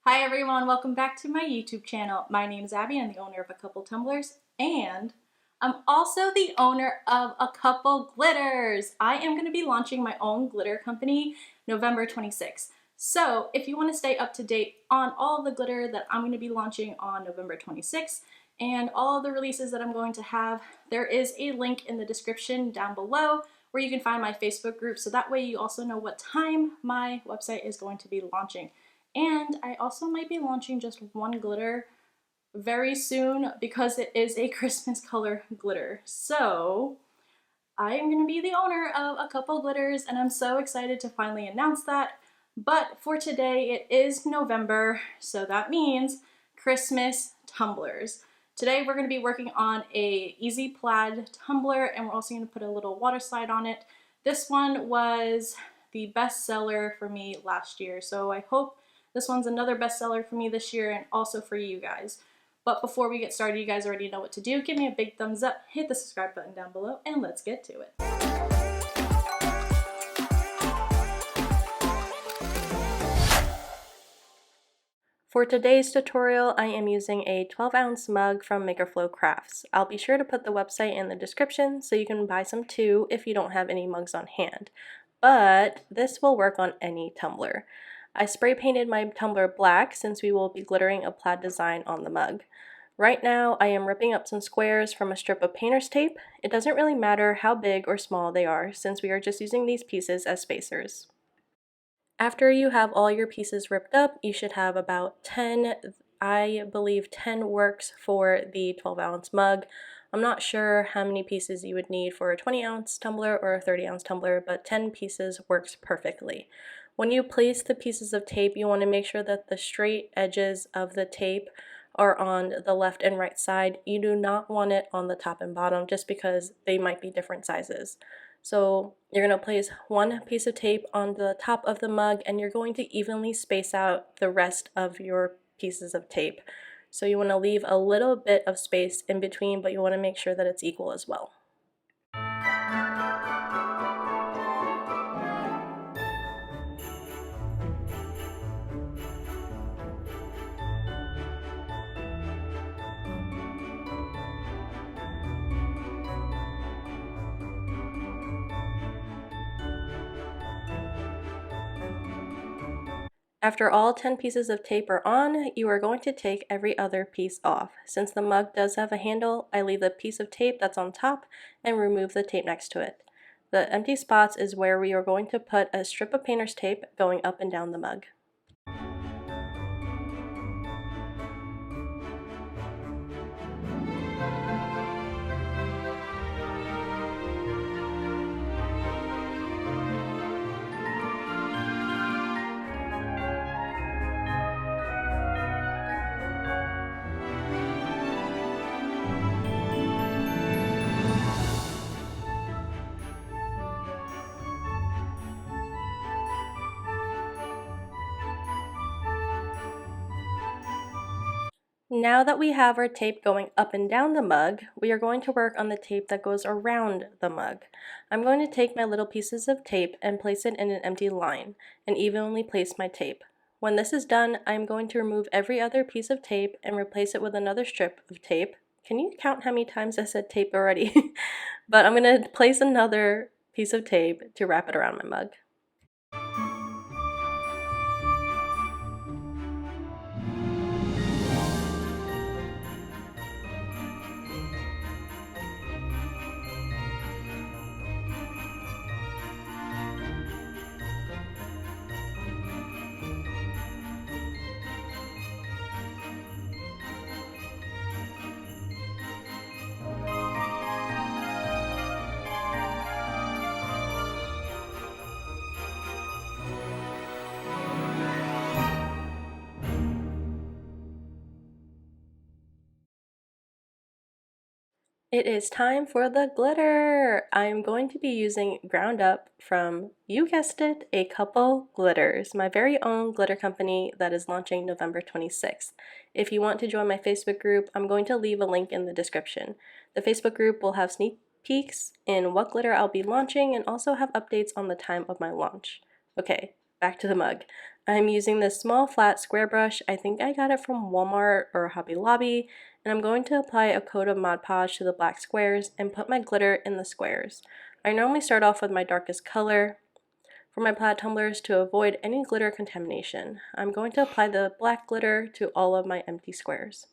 Hi everyone, welcome back to my YouTube channel. My name is Abby, I'm the owner of A Couple Tumblers, and I'm also the owner of A Couple Glitters. I am going to be launching my own glitter company November 26th. So if you want to stay up to date on all the glitter that I'm going to be launching on November 26th and all the releases that I'm going to have, there is a link in the description down below where you can find my Facebook group, so that way you also know what time my website is going to be launching. And I also might be launching just one glitter very soon because it is a Christmas color glitter. So I am going to be the owner of A Couple Glitters, and I'm so excited to finally announce that. But for today, it is November, so that means Christmas tumblers. Today we're going to be working on a easy plaid tumbler, and we're also going to put a little water slide on it. This one was the best seller for me last year, so I hope this one's another bestseller for me this year and also for you guys. But before we get started, you guys already know what to do. Give me a big thumbs up, hit the subscribe button down below, and let's get to it. For today's tutorial, I am using a 12-ounce mug from Makerflow Crafts. I'll be sure to put the website in the description so you can buy some too if you don't have any mugs on hand. But this will work on any tumbler. I spray painted my tumbler black since we will be glittering a plaid design on the mug. Right now I am ripping up some squares from a strip of painter's tape. It doesn't really matter how big or small they are since we are just using these pieces as spacers. After you have all your pieces ripped up, you should have about 10, I believe 10 works for the 12-ounce mug. I'm not sure how many pieces you would need for a 20-ounce tumbler or a 30-ounce tumbler, but 10 pieces works perfectly. When you place the pieces of tape, you want to make sure that the straight edges of the tape are on the left and right side. You do not want it on the top and bottom just because they might be different sizes. So you're going to place one piece of tape on the top of the mug and you're going to evenly space out the rest of your pieces of tape. So you want to leave a little bit of space in between, but you want to make sure that it's equal as well. After all 10 pieces of tape are on, you are going to take every other piece off. Since the mug does have a handle, I leave the piece of tape that's on top and remove the tape next to it. The empty spots is where we are going to put a strip of painter's tape going up and down the mug. Now that we have our tape going up and down the mug, we are going to work on the tape that goes around the mug. I'm going to take my little pieces of tape and place it in an empty line and evenly place my tape. When this is done, I'm going to remove every other piece of tape and replace it with another strip of tape. Can you count how many times I said tape already? But I'm going to place another piece of tape to wrap it around my mug. It is time for the glitter! I'm going to be using ground up from, you guessed it, A Couple Glitters, my very own glitter company that is launching November 26th. If you want to join my Facebook group, I'm going to leave a link in the description. The Facebook group will have sneak peeks in what glitter I'll be launching and also have updates on the time of my launch. Okay, back to the mug. I'm using this small flat square brush. I think I got it from Walmart or Hobby Lobby, and I'm going to apply a coat of Mod Podge to the black squares and put my glitter in the squares. I normally start off with my darkest color for my Plaid tumblers to avoid any glitter contamination. I'm going to apply the black glitter to all of my empty squares.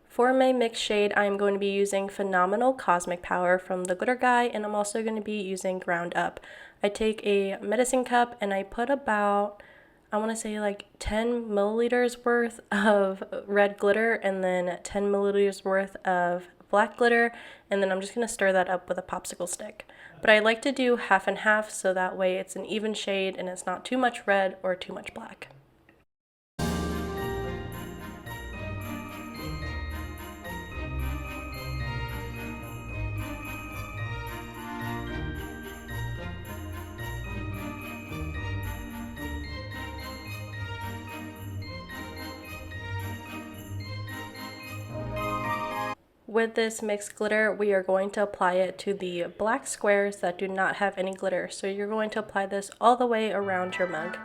For my mixed shade, I'm going to be using Phenomenal Cosmic Power from the Glitter Guy, and I'm also going to be using Ground Up. I take a medicine cup and I put about, I want to say like 10 milliliters worth of red glitter and then 10 milliliters worth of black glitter, and then I'm just going to stir that up with a popsicle stick. But I like to do half and half so that way it's an even shade and it's not too much red or too much black. With this mixed glitter, we are going to apply it to the black squares that do not have any glitter. So you're going to apply this all the way around your mug.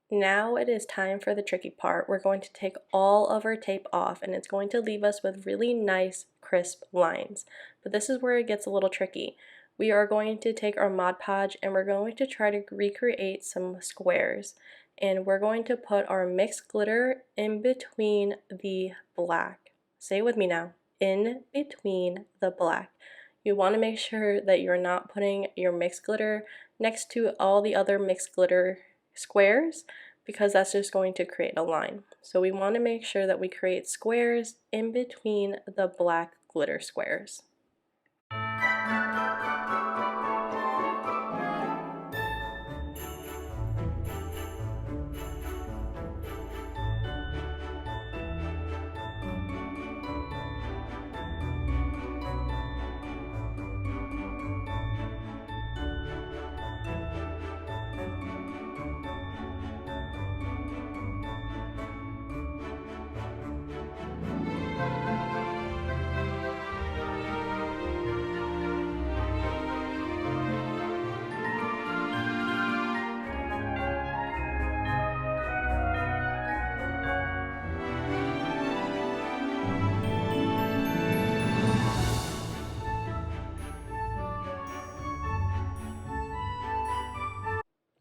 Now it is time for the tricky part. We're going to take all of our tape off and it's going to leave us with really nice crisp lines. But this is where it gets a little tricky. We are going to take our Mod Podge and we're going to try to recreate some squares. And we're going to put our mixed glitter in between the black. Say it with me now. In between the black. You want to make sure that you're not putting your mixed glitter next to all the other mixed glitter squares, because that's just going to create a line. So we want to make sure that we create squares in between the black glitter squares.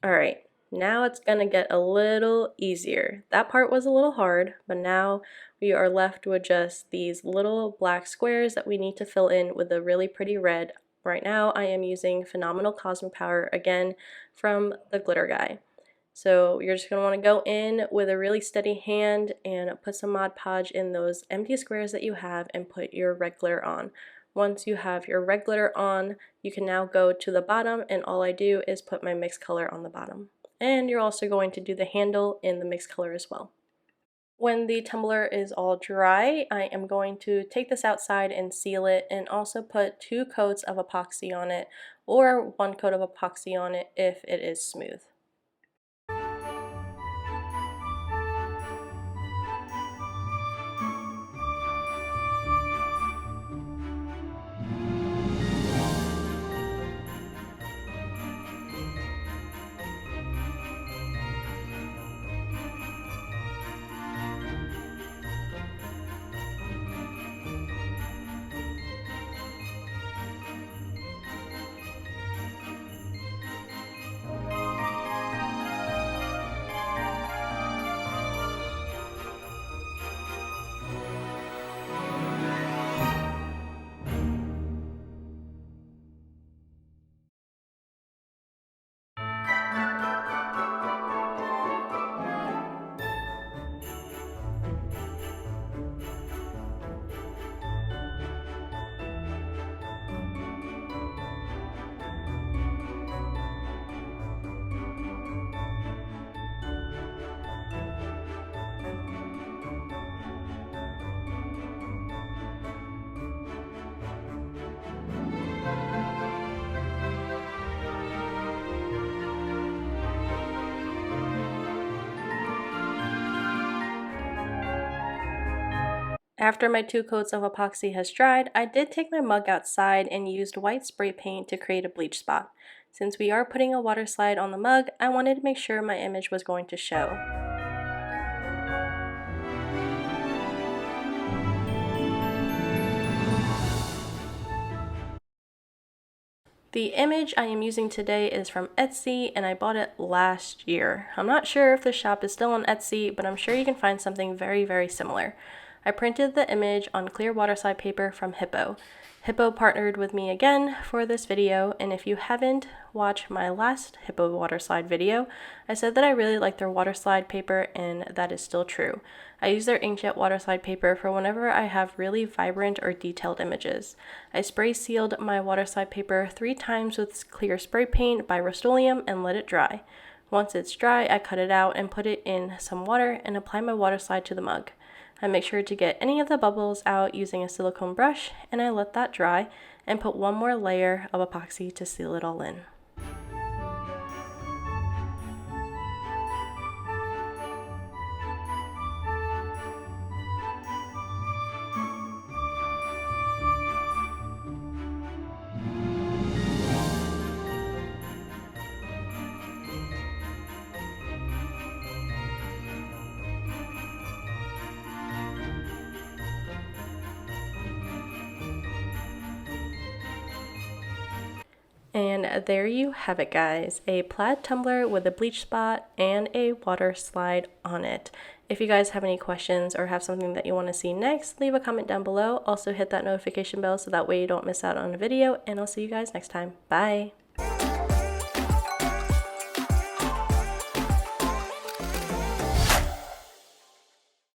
Alright, now it's gonna get a little easier. That part was a little hard, but now we are left with just these little black squares that we need to fill in with a really pretty red. Right now I am using Phenomenal Cosmic Power again from the Glitter Guy. So you're just going to want to go in with a really steady hand and put some Mod Podge in those empty squares that you have and put your red glitter on. Once you have your red glitter on, you can now go to the bottom, and all I do is put my mixed color on the bottom. And you're also going to do the handle in the mixed color as well. When the tumbler is all dry, I am going to take this outside and seal it, and also put 2 coats of epoxy on it, or 1 coat of epoxy on it if it is smooth. After my 2 coats of epoxy has dried, I did take my mug outside and used white spray paint to create a bleach spot. Since we are putting a water slide on the mug, I wanted to make sure my image was going to show. The image I am using today is from Etsy, and I bought it last year. I'm not sure if the shop is still on Etsy, but I'm sure you can find something very, very similar. I printed the image on clear waterslide paper from Hiipoo. Hiipoo partnered with me again for this video, and if you haven't watched my last Hiipoo waterslide video, I said that I really like their waterslide paper, and that is still true. I use their inkjet waterslide paper for whenever I have really vibrant or detailed images. I spray sealed my waterslide paper 3 times with clear spray paint by Rust-Oleum and let it dry. Once it's dry, I cut it out and put it in some water and apply my waterslide to the mug. I make sure to get any of the bubbles out using a silicone brush, and I let that dry and put 1 more layer of epoxy to seal it all in. And there you have it, guys, a plaid tumbler with a bleach spot and a water slide on it. If you guys have any questions or have something that you want to see next, leave a comment down below. Also hit that notification bell so that way you don't miss out on a video, and I'll see you guys next time. Bye!